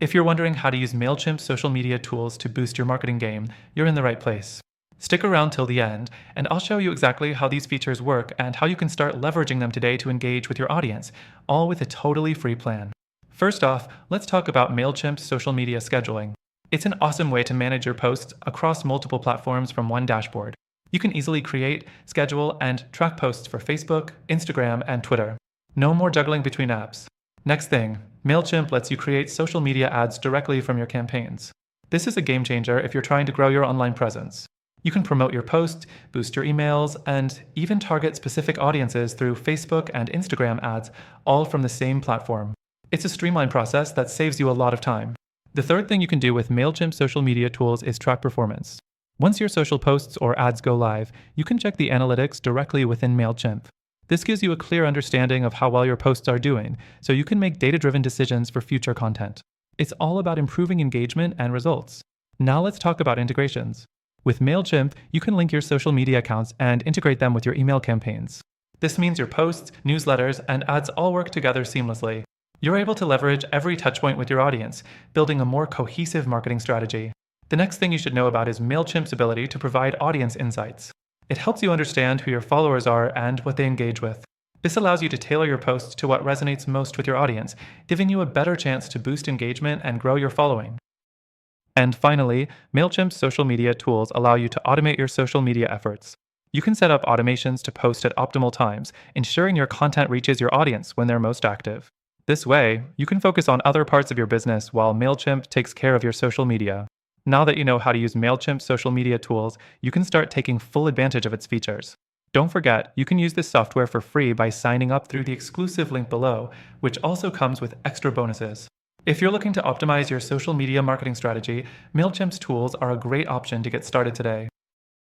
If you're wondering how to use Mailchimp's social media tools to boost your marketing game, you're in the right place. Stick around till the end, and I'll show you exactly how these features work and how you can start leveraging them today to engage with your audience, all with a totally free plan. First off, let's talk about Mailchimp's social media scheduling. It's an awesome way to manage your posts across multiple platforms from one dashboard. You can easily create, schedule, and track posts for Facebook, Instagram, and Twitter. No more juggling between apps. Next thing, Mailchimp lets you create social media ads directly from your campaigns. This is a game changer if you're trying to grow your online presence. You can promote your post, boost your emails, and even target specific audiences through Facebook and Instagram ads, all from the same platform. It's a streamlined process that saves you a lot of time. The third thing you can do with Mailchimp social media tools is track performance. Once your social posts or ads go live, you can check the analytics directly within Mailchimp. This gives you a clear understanding of how well your posts are doing, so you can make data-driven decisions for future content. It's all about improving engagement and results. Now let's talk about integrations. With Mailchimp, you can link your social media accounts and integrate them with your email campaigns. This means your posts, newsletters, and ads all work together seamlessly. You're able to leverage every touchpoint with your audience, building a more cohesive marketing strategy. The next thing you should know about is Mailchimp's ability to provide audience insights. It helps you understand who your followers are and what they engage with. This allows you to tailor your posts to what resonates most with your audience, giving you a better chance to boost engagement and grow your following. And finally, Mailchimp's social media tools allow you to automate your social media efforts. You can set up automations to post at optimal times, ensuring your content reaches your audience when they're most active. This way, you can focus on other parts of your business while Mailchimp takes care of your social media. Now that you know how to use Mailchimp's social media tools, you can start taking full advantage of its features. Don't forget, you can use this software for free by signing up through the exclusive link below, which also comes with extra bonuses. If you're looking to optimize your social media marketing strategy, Mailchimp's tools are a great option to get started today.